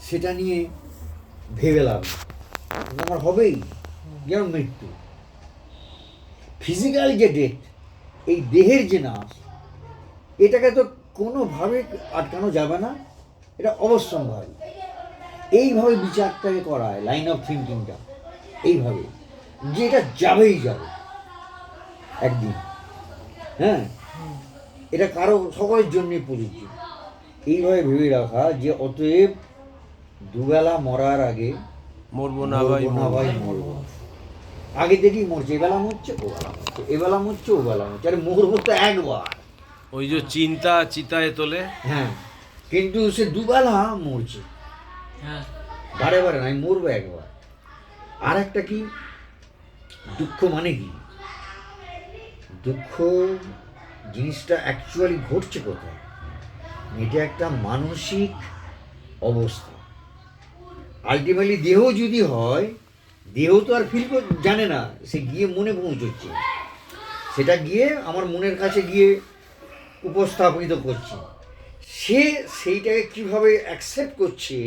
সেটা নিয়ে ভেবে লাভ নেই। আমার হবেই, যেমন মৃত্যু। ফিজিক্যাল যে ডেথ, এই দেহের যে নাশ, এটাকে তো কোনোভাবে আটকানো যাবে না, এটা অবশ্যম্ভাবী। এইভাবে বিচারটাকে করায়, লাইন অফ থিঙ্কিংটা এইভাবে, যে এটা যাবেই যাবে একদিন। হ্যাঁ, এটা কারো সকলের জন্যই প্রযোজ্য। এইভাবে ভেবে রাখা যে অতএব দুবেলা মরার আগে মরবো না ভাই, মরবো। আগে থেকেই মরছে, এবেলা মরছে, ওবেলা মরছে, এবেলা মরছে, ওবেলা মরছে, আরে মরবো তো একবার। ওই যে চিন্তা চিতায় তোলে। হ্যাঁ, কিন্তু সে দুবেলা মরছে, বারে বারে নাই, মরবো একবার। আর একটা কি, দুঃখ মানে কি? দুঃখ জিনিসটা অ্যাকচুয়ালি ঘটছে কোথায়? এটা একটা মানসিক অবস্থা। আলটিমেটলি দেহ যদি হয়, দেহ তো আর ফিল জানে না, সে গিয়ে মনে পৌঁছচ্ছে, সেটা গিয়ে আমার মনের কাছে গিয়ে উপস্থাপিত করছে। সে সেইটাকে কিভাবে অ্যাকসেপ্ট করছে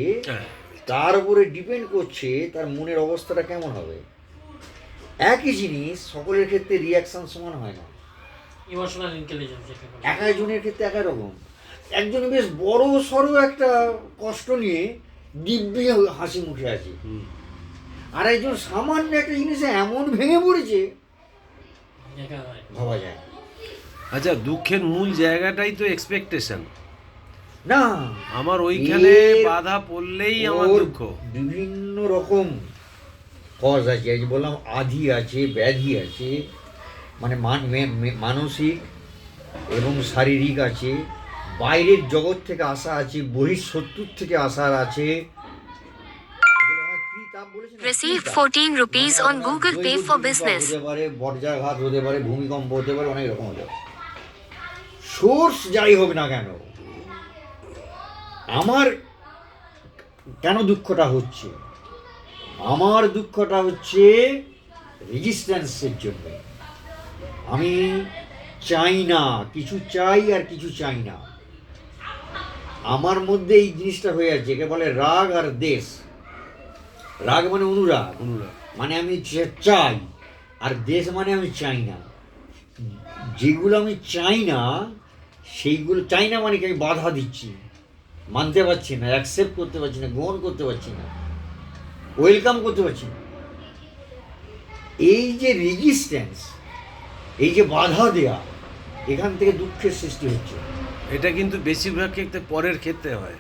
তার উপরে ডিপেন্ড করছে তার মনের অবস্থাটা কেমন হবে। একই জিনিস সকলের ক্ষেত্রে রিয়াকশন সমান হয় না। ইমোশনাল ইন্টেলিজেন্স, এক একজনের ক্ষেত্রে এক এক রকম। একজন বেশ বড় সড়ো একটা কষ্ট নিয়ে দিব্যি হাসি মুখে আছে, আর একজন সামান্য একটা জিনিসে এমন ভেঙে পড়েছে ভাবা যায় না। আচ্ছা, দুঃখের মূল জায়গাটাই তো এক্সপেকটেশন। না, আমার ওইখানে এর বাধা পড়লেই আমার ওর দুঃখ। বিভিন্ন রকম কজ আছে, এই যে বললাম আধি আছে, ব্যাধি আছে, মানে মানসিক এবং শারীরিক আছে, বাইরের জগৎ থেকে আসা আছে, বহিঃশত্রুর থেকে আসার আছে। Receive 14 rupees on Google Pay for business. হতে পারে, বজ্রাঘাত হতে পারে, ভূমিকম্প হতে পারে, অনেক রকম হতে পারে। সোর্স যাই হোক না কেন, আমার কেন দুঃখটা হচ্ছে? আমার দুঃখটা হচ্ছে রেজিস্ট্যান্সের জন্য। আমি চাই না, কিছু চাই আর কিছু চাই না। আমার মধ্যে এই জিনিসটা হয়ে আছে, একে বলে রাগ আর দেশ। রাগ মানে অনুরাগ, মানে আমি চাই, আর দেশ মানে আমি চাই না। যেগুলো আমি চাই না, সেইগুলো চাই না মানে কি আমি বাধা দিচ্ছি, মানতে পারছি না, অ্যাকসেপ্ট করতে পারছি না, গ্রহণ করতে পারছি না, ওয়েলকাম করতে পারছি না। এই যে রেজিস্ট্যান্স, এই যে বাধা দেয়া, এখান থেকে দুঃখের সৃষ্টি হচ্ছে। এটা কিন্তু বেশিরভাগ ক্ষেত্রে পরের ক্ষেত্রে হয়,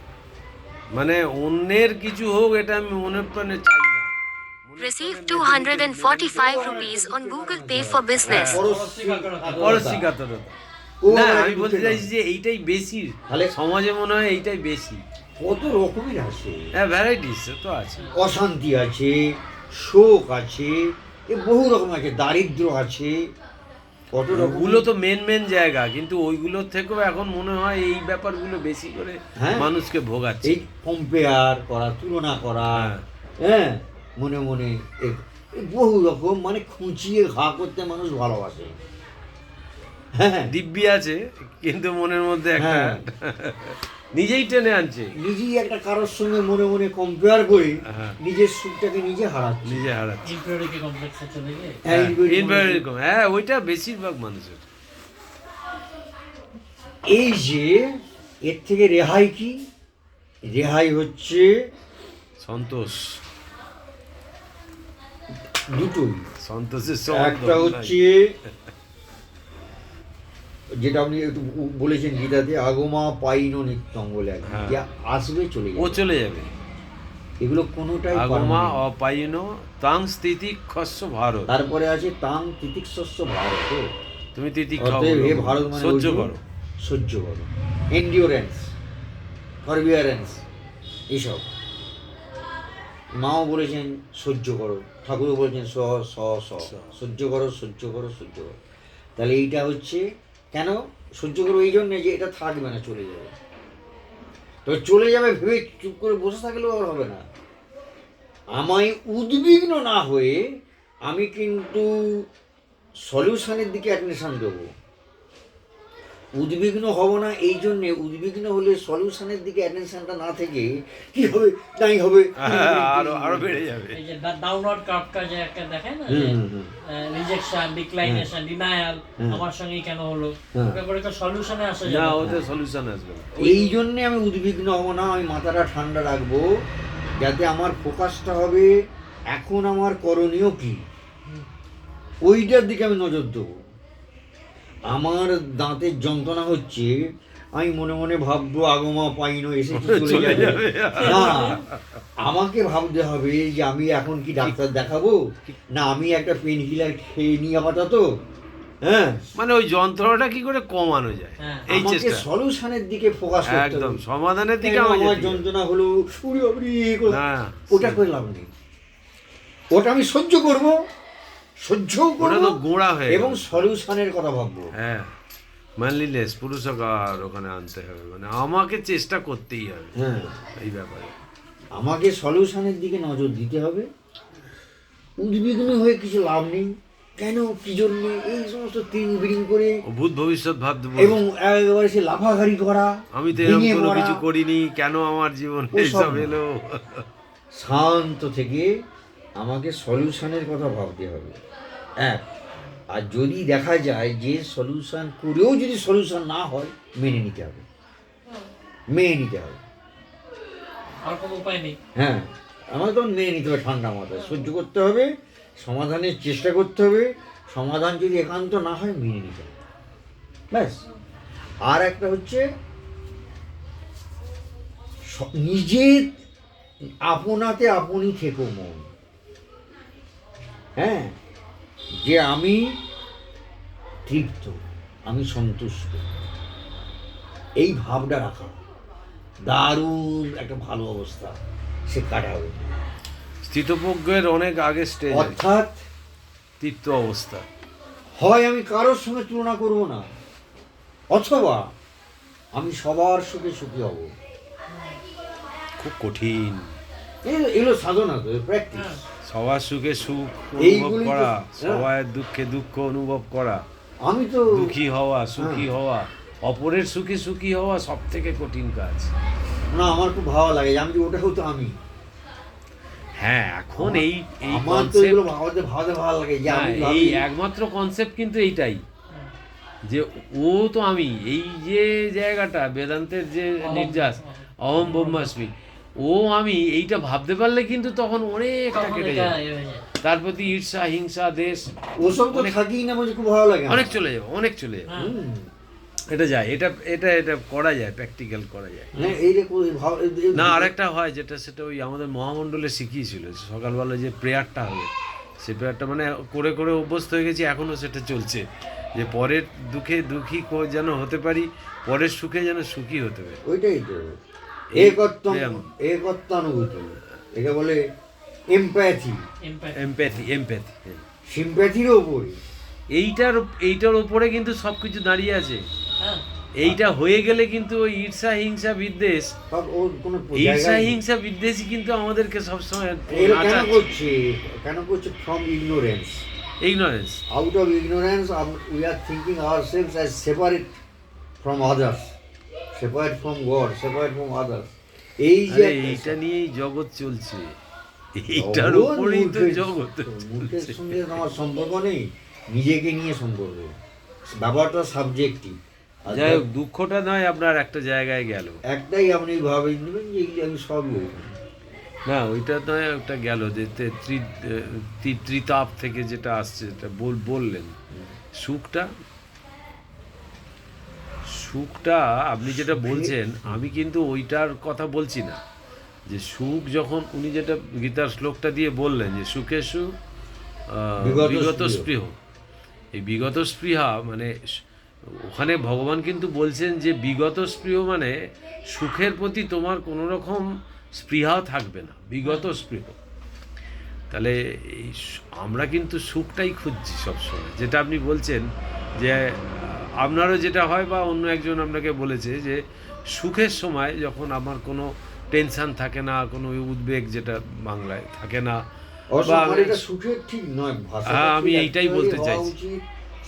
মানে অন্যের কিছু হোক, এটা আমি মনের প্রাণে চাই না। Receive 245 rupees on Google Pay for business. পরশ্রীকাতরতা। না, আমি বলতে চাইছি যে এইটাই বেশি, তাহলে সমাজে মনে হয় এইটাই বেশি। কত রকমের আছে, হ্যাঁ, ভ্যারাইটিস তো আছে। অশান্তি আছে, শোক আছে, এ বহু রকম আছে, দারিদ্র আছে, কত রকম। ওগুলো তো মেন জায়গা, কিন্তু ওইগুলোর থেকেও এখন মনে হয় এই ব্যাপারগুলো বেশি করে হ্যাঁ, মানুষকে ভোগাচ্ছে। এই কম্পেয়ার করা, তুলনা করা, হ্যাঁ। হ্যাঁ, মনে মনে বহু রকম, মানে খুঁচিয়ে ঘা করতে মানুষ ভালোবাসে। হ্যাঁ, দিব্যি আছে, কিন্তু মনের মধ্যে একটা হ্যাঁ, নিজেই টেনে আনছে, নিজেই একটা কারোর সঙ্গে মনে মনে কম্পেয়ার করে হ্যাঁ। নিজের সুখটাকে নিজে হারাচ্ছে। নিজে হারাচ্ছে। ইনফিরিয়রিটি কমপ্লেক্সে চলে গিয়ে হ্যাঁ, ইনফেরিয়রিটি, হ্যাঁ, ওইটা বেশিরভাগ মানুষের। এই যে এর থেকে রেহাই কি? রেহাই হচ্ছে সন্তোষ। দুটোই। সন্তোষের একটা হচ্ছে যেটা আপনি একটু বলেছেন গীতাতে, আগমা পাইন নিত্যং বলে, হ্যাঁ। যে আসবে চলে ও যাবে, চলে যাবে। এগুলো কোনোটাই আগমা permanent। অপায়ন তাং স্থিতিক্ষস্য ভারত। তারপরে আছে তাং তিতিক্ষস্য ভারত। তুমি অতএব হে ভারত মানে সহ্য অর্জুন, করো। সহ্য করো, এন্ডিওরেন্স, ফরবিয়ারেন্স, এইসব। মাও বলেছেন সহ্য করো, ঠাকুরও বলেছেন সহ্য করো, সহ্য করো, সহ্য করো। তাহলে এইটা হচ্ছে কেন সহ্য করো? এই জন্যে যে এটা থাকবে না, চলে যাবে। তবে চলে যাবে ভেবে চুপ করে বসে থাকলেও আর হবে না। আমায় উদ্বিগ্ন না হয়ে আমি কিন্তু সলিউশনের দিকে অ্যাটেনশন দেবো। উদ্বিগ্ন হব না এই জন্যে, উদ্বিগ্ন হলে সলিউশনের দিকে অ্যাটেনশনটা না থেকে কি হবে, নাই হবে, আরো বেড়ে যাবে। এই যে ডাউনওয়ার্ড কার্ভটা যে একটা দেখায় না, রিজেকশন, ডিক্লাইনেশন, ডিনায়াল, আমার সঙ্গেই কেন হলো, তারপরে তো সলিউশনে আসা না, যাবে। ওতে সলিউশন আসবে না। এই জন্যে আমি উদ্বিগ্ন হব না, আমি মাথাটা ঠান্ডা রাখবো, যাতে আমার ফোকাসটা হবে এখন আমার করণীয় কি, ওইটার দিকে আমি নজর দেবো। আমার দাঁতের যন্ত্রণা হচ্ছে, আমি মনে মনে ভাববো আগমা পাইনো এসে কি চলে যাবে, না, আমাকে ভাবতে হবে যে আমি এখন কি ডাক্তার দেখাবো, না আমি একটা পেন কিলার খেয়ে নিই আপাতত, হ্যাঁ, মানে ওই যন্ত্রণাটা কি করে কমানো যায়, হ্যাঁ। এই আমাকে চেষ্টা। সলিউশনের দিকে ফোকাস করতে একদম হবে। সমাধানের দিকে কেন আমার আমার যেতে হবে। যন্ত্রণা হলো, উড়ি বাবারি, না, ওটা করে লাভ নেই, ওটা আমি সহ্য করব, সহ্যও ওটা তো করব গোড়া হয়ে এবং গেল। সলিউশনের কথা ভাববো। হ্যাঁ, ম্যানলিনেস, পুরুষকার ওখানে আনতে হবে, মানে আমাকে চেষ্টা করতেই হবে হ্যাঁ, এই ব্যাপারে। আমাকে সলিউশনের দিকে নজর দিতে হবে, উদ্বিগ্ন হয়ে কিছু লাভ নেই, কেন কি জন্য এই সমস্ত তিন বিড়িং করে ভূত ভবিষ্যৎ ভাবতে এবং একেবারে সে লাফাঘাড়ি করা, আমি তো এরকম ভেঙে কোনো পড়া, কিছু করিনি, কেন আমার জীবন ওসব এইসব না। এলো। শান্ত থেকে আমাকে সলিউশনের কথা ভাবতে হবে। এক, আর যদি দেখা যায় যে সলিউশন করেও যদি সলিউশন না হয়, মেনে নিতে হবে, মেনে নিতে হবে। আর কোনো উপায় নেই। হ্যাঁ, আমাকে তখন মেনে নিতে হবে, ঠান্ডা মাথায় সহ্য করতে হবে, সমাধানের চেষ্টা করতে হবে, সমাধান যদি একান্ত না হয় মেনে নিতে হবে, ব্যাস। আর একটা হচ্ছে নিজের আপনাতে আপনি থেকো মন, হ্যাঁ, যে আমি তৃপ্ত, আমি সন্তুষ্ট, এই ভাবটা রাখা দারুণ একটা ভালো অবস্থা, সে কাটাবে। স্থিতপ্রজ্ঞের অনেক আগে স্টেজ, অর্থাৎ তৃপ্ত অবস্থা। হয় আমি কারোর সঙ্গে তুলনা করব না, অথবা আমি সবার সুখে সুখী হব। খুব কঠিন, এগুলো সাধনা তো, প্র্যাকটিস। সবার সুখে সুখ অনুভব এইগুলি তো- করা, হ্যাঁ। সবার দুঃখে দুঃখ অনুভব করা, আমি তো দুঃখী হওয়া, সুখী হ্যাঁ। হওয়া, অপরের সুখে সুখী হওয়া সব থেকে কঠিন কাজ। না, আমার খুব ভালো লাগে যে আমি যে ওটা হতো আমি। হ্যাঁ, এখন এই এই আমার তো এগুলো কনসেপ্ট, ভাবতে ভাবতে ভালো লাগে যে আমি এই ভাবি, একমাত্র কনসেপ্ট কিন্তু এইটাই, যে ও তো আমি, এই যে জায়গাটা বেদান্তের যে নির্যাস, অহম ব্রহ্মাস্মি, ও আমি, এইটা ভাবতে পারলে কিন্তু তখন অনেকটা তখন কেটে এটা যাবে। এ হয়ে যায়। তার প্রতি ঈর্ষা, হিংসা, দেশ ওসব তো অনেক- থাকি না, বলছে খুব ভালো লাগে আমার। অনেক চলে যাবে, অনেক চলে যাবে। হ্যাঁ। হুম। এটা যায়, এটা এটা এটা করা যায়, প্র্যাকটিক্যাল করা যায়। হ্যাঁ, এই রে না, আরেকটা হয় যেটা, সেটা ওই আমাদের মহামণ্ডলে শিখিয়েছিল, সকালবেলা যে প্রেয়ারটা হবে, সে প্রেয়ারটা মানে করে করে অভ্যস্ত হয়ে গেছি, এখনও সেটা চলছে, যে পরের দুঃখে দুঃখী যেন হতে পারি, পরের সুখে যেন সুখী হতে পারি। ওইটাই তো এই একত্ব, একত্বানুভূতি, একে বলে এমপ্যাথি, Impact. Empathy, empathy. সিম্প্যাথির ওপরে। এইটার ওপরে কিন্তু সব কিছু দাঁড়িয়ে আছে। হ্যাঁ। এইটা হয়ে গেলে কিন্তু ওই ঈর্ষা, হিংসা, বিদ্বেষ, সব ওর কোনো ঈর্ষা, জায়গায় নেই। হিংসা, বিদ্বেষই কিন্তু আমাদেরকে সবসময় এগুলো কেন করছে, কেন করছে? From ignorance, ignorance. out of ignorance we are thinking ourselves as separate from others, separate from God, separate from others. এই যে আরে এইটা নিয়েই জগৎ চলছে, এইটার জগৎ উপরেই তো মূর্খের- জগৎ মূর্খের চলছে। সঙ্গে আমার সম্পর্ক নেই, নিজেকে নিয়ে সম্পর্ক, ব্যাপারটা সাবজেক্টিভ। যাই হোক, দুঃখটা নয় আপনার একটা জায়গায় গেল, একটাই আপনি ভাবে নেবেন যে এগুলি আমি সবই ওইখানে। না ওইটা নয়, ওটা গেল যে ত্রিতাপ থেকে যেটা আসছে, যেটা বললেন, সুখটা, সুখটা আপনি যেটা বলছেন, আমি কিন্তু ওইটার কথা বলছি না, যে সুখ যখন উনি যেটা গীতার শ্লোকটা দিয়ে বললেন যে সুখে সুখ বিগত বিগত স্পৃহ। স্পৃহ, এই বিগত স্পৃহা মানে ওখানে ভগবান কিন্তু বলছেন যে বিগত স্পৃহ মানে সুখের প্রতি তোমার কোনো রকম স্পৃহাও থাকবে না, বিগত স্পৃহ। তাহলে এই আমরা কিন্তু সুখটাই খুঁজছি সবসময়, যেটা আপনি বলছেন যে আপনারও যেটা হয় বা অন্য একজন আপনাকে বলেছে যে সুখের সময় যখন আমার কোনো টেনশন থাকে না, কোনো উদ্বেগ যেটা বাংলায় থাকে না, অবশ্য বা আমার এটা সুখের ঠিক নয়, ভাষা হ্যাঁ, আমি এইটাই বলতে চাইছি।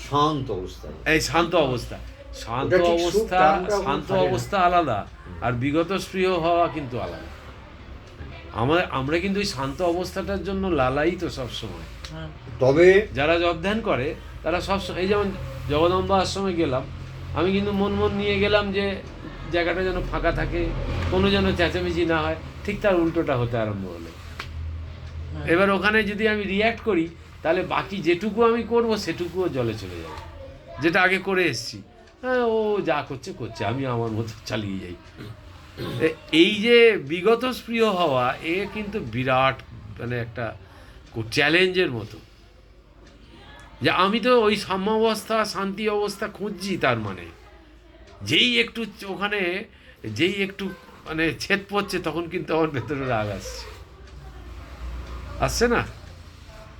শান্ত অবস্থায়। এই শান্ত অবস্থা, শান্ত ওটা ঠিক সুখ, অবস্থা, টানটা ওখানে শান্ত থাকে না। অবস্থা আলাদা, আর বিগত স্পৃহ হওয়া কিন্তু আলাদা। আমরা কিন্তু ওই শান্ত অবস্থাটার জন্য লালায়িত সবসময়। হ্যাঁ। তবে যারা জপ ধ্যান করে তারা সবসময়, এই যেমন জগদম্বা আশ্রমে গেলাম, আমি কিন্তু মন নিয়ে গেলাম যে জায়গাটা যেন ফাঁকা থাকে, কোনো যেন চেঁচামেচি না হয়, ঠিক তার উল্টোটা হতে আরম্ভ হলো। এবার ওখানে যদি আমি রিয়্যাক্ট করি, তাহলে বাকি যেটুকু আমি করব সেটুকুও জলে চলে যাবে, যেটা আগে করে এসেছি। হ্যাঁ, ও যা করছে করছে, আমি আমার মতো চালিয়ে যাই। এই যে বিগত স্পৃহ হওয়া, এ কিন্তু বিরাট মানে একটা চ্যালেঞ্জের মতো, যে আমি তো ওই সাম্যাবস্থা, শান্তি অবস্থা খুঁজছি। তার মানে যেই একটু ওখানে, যেই একটু মানে ছেদ পড়ছে, তখন কিন্তু আমার ভেতরে রাগ আসছে না।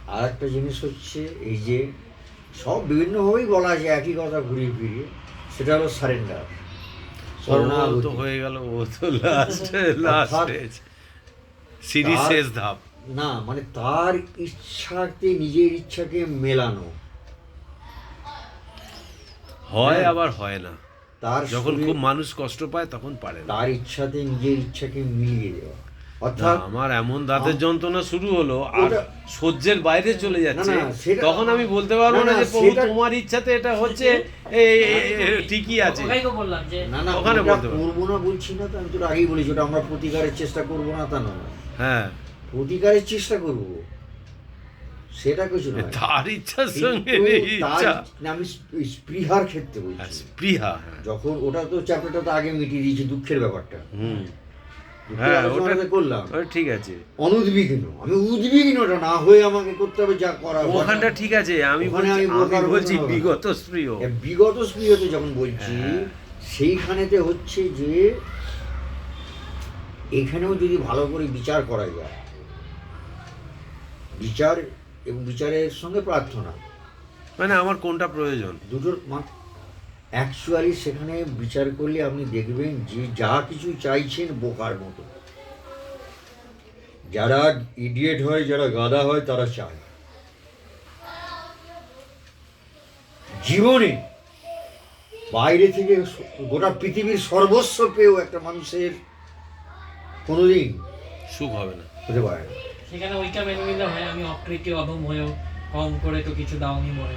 আর একটা জিনিস হচ্ছে, এই যে সব বিভিন্নভাবেই বলা যায় একই কথা ঘুরিয়ে ফিরিয়ে, সেটা হলো সারেন্ডার, ও তো হয়ে গেল, ও তো লাস্ট সিরিজ তার- শেষ ধাপ। না মানে তার ইচ্ছাতে নিজের ইচ্ছাকে মেলানো হয় হ্যাঁ। আবার হয় না, তার যখন শরীর- খুব মানুষ কষ্ট পায় তখন পারে না। তার ইচ্ছাতে নিজের ইচ্ছাকে মিলিয়ে দেওয়া, না, অর্থাৎ আমার এমন দাঁতের যন্ত্রণা শুরু হলো আর ওটা- সহ্যের বাইরে চলে যাচ্ছে, না, সেটা- তখন আমি বলতে পারবো না, না না, যে প্রভু সেটা- তোমার ইচ্ছাতে এটা হচ্ছে, ঠিকই আছে। ওটাই তো বললাম যে না না ওখানে ওটা বলতে পারো। করবো না বলছি না, তো আমি তোর আগেই বলেছি ওটা আমরা প্রতিকারের চেষ্টা করবো না তা নয়, হ্যাঁ, প্রতিকারের চেষ্টা করবো, সেটা কিছু নয়। তার ইচ্ছার সঙ্গে কিন্তু এই তার- ইচ্ছা, না, আমি স্পৃহার ক্ষেত্রে হ্যাঁ, বলছি, স্পৃহা, হ্যাঁ। যখন ওটা তো চ্যাপ্টারটা তো আগে মিটিয়ে দিয়েছি, দুঃখের ব্যাপারটা হুম, দুঃখের হ্যাঁ, আলোচনাটা করলাম, ওটা ঠিক আছে, অনুদ্বিগ্ন, আমি উদ্বিগ্নটা না হয়ে আমাকে করতে হবে যা করা, ওখানটা ঠিক আছে। আমি ওখানে আমি বলছি বোকার বলছি মতন হবে। বিগত স্পৃহ। বিগত স্পৃহতে যখন বলছি, হ্যাঁ। সেইখানেতে হচ্ছে যে এখানেও যদি ভালো করে বিচার করা যায়, বিচার এবং বিচারের সঙ্গে প্রার্থনা, মানে আমার কোনটা প্রয়োজন, দুটোর অ্যাকচুয়ালি সেখানে বিচার করলে আপনি দেখবেন যে যা কিছু চাইছেন বোকার মতো, যারা ইডিয়েট হয়, যারা গাধা হয়, তারা চায় জীবনে বাইরে থেকে গোটা পৃথিবীর সর্বস্ব পেয়েও একটা মানুষের কোনোদিন সুখ হবে না। হতে পারে না। সেখানে ওইটা মেনে নিলে হয় আমি অকৃতি অধম হয়েও কম করে তো কিছু দাওনি মনে,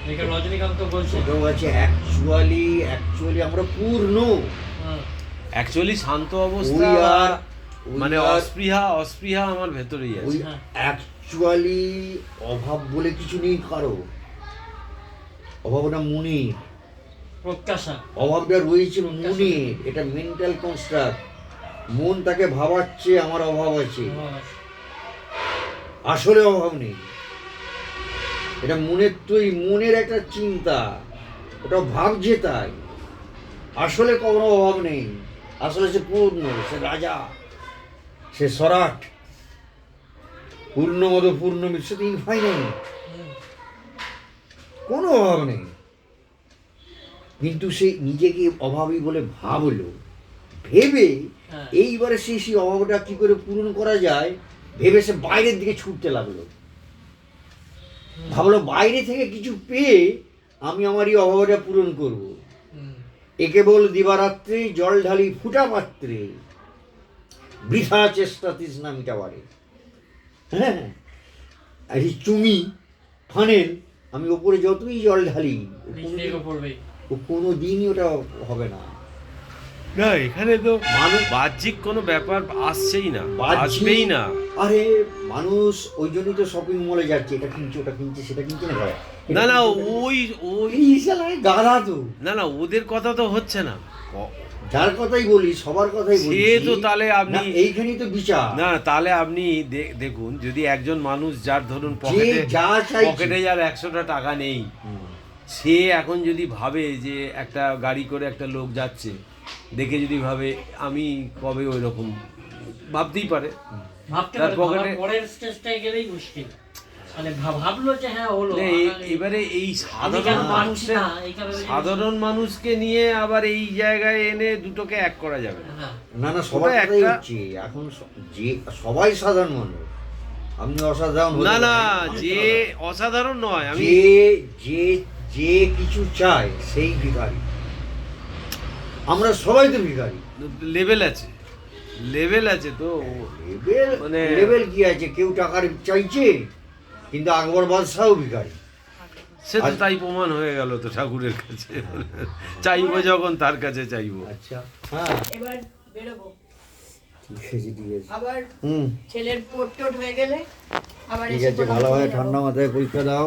যেটা রজনীকান্ত বলছে। সেটাও আছে অ্যাকচুয়ালি আমরা পূর্ণ, হ্যাঁ, অ্যাকচুয়ালি শান্ত We অবস্থা are- we মানে are- অস্পৃহা আমার ভেতরেই ওই আছে। হ্যাঁ। অ্যাকচুয়ালি অভাব বলে কিছু নেই কারো, অভাবটা মনের, প্রত্যাশা। অভাবটা রয়েছে মনের, এটা মেন্টাল কনস্ট্রাক্ট, মন তাকে ভাবাচ্ছে আমার অভাব আছে, আসলে অভাব নেই, এটা মনের একটা চিন্তা, ওটা ভাবছে তাই, আসলে কোনো অভাব নেই, আসলে সে পূর্ণ, সে রাজা, সে সরাট, পূর্ণমদ পূর্ণ সে তো ইনফাইনাইট, কোনো অভাব নেই, কিন্তু সে নিজেকে অভাবী বলে ভাবলো, ভেবে হ্যাঁ। এইবারে সেই অভাবটা কি করে পূরণ করা যায় ভেবে সে বাইরের দিকে ছুটতে লাগলো, ভাবলো বাইরে থেকে কিছু পেয়ে আমি আমার এই অভাবটা পূরণ করব, এ কেবল দিবারাত্রি জল ঢালি ফুটা পাত্রে, বৃথা চেষ্টা তৃষ্ণা মিটাবারে। হ্যাঁ, এই চুমি ফানেল আমি ওপরে যতই জল ঢালি ও কোনো দিনই ওটা হবে না। না, এখানে তো মানুষ- বাহ্যিক কোনো ব্যাপার আসছেই না, বাহ্যিক- আসবেই না। আরে মানুষ ওই জন্যই তো শপিং মলে যাচ্ছে, এটা কিনছে ওটা কিনছে সেটা কিনছে না ভাই, না না, ওই ওই এই শালায় গাধা তো, না, ওদের কথা তো হচ্ছে না। যার কথাই বলি সবার কথাই বলি, সে তো তাহলে আপনি- এইখানেই তো বিচার, না, তাহলে আপনি দেখুন, যদি একজন মানুষ যার ধরুন যে যা চাইছে, পকেটে যার 100টা টাকা নেই, সে এখন যদি ভাবে যে একটা গাড়ি করে একটা লোক যাচ্ছে দেখে, যদি ভাবে আমি কবে ওই রকম, ভাবতেই পারে। ভাবতে তার পারে, পকেটে- ভাবার পরের স্টেজটায় গেলেই মুশকিল, মানে ভাবলো যে হ্যাঁ হলো, না, এবারে এই আমি কেন সাধারণ পারছি মানুষের, না, এই কারণে সাধারণ মানুষকে নিয়ে আবার এই জায়গায় এনে দুটোকে এক করা যাবে না। হ্যাঁ, না না সবার ওটা কথাই একটা- হচ্ছে এখন যে সবাই সাধারণ মানুষ, আপনি অসাধারণ হতে না না, পারেন। যে অসাধারণ নয়, আমি যে যে যে কিছু চায় সেই ভিখারি, আমরা সবাই তো ভিখারি। লেভেল আছে তো। লেভেল মানে- লেভেল কি আছে? কেউ টাকার চাইছে, কিন্তু আকবর বাদশাহও ভিখারি। সে তো তাই প্রমাণ হয়ে গেল তো ঠাকুরের কাছে। চাইবো যখন তার কাছে চাইবো। আচ্ছা, হ্যাঁ, এবার বেরোবো, ঠিক আছে, ঠিক আছে। আবার হুম, ছেলের পোর্ট টোট হয়ে গেলে আবার ঠিক এসে আছে, ভালোভাবে ঠান্ডা মাথায় পরীক্ষা দাও।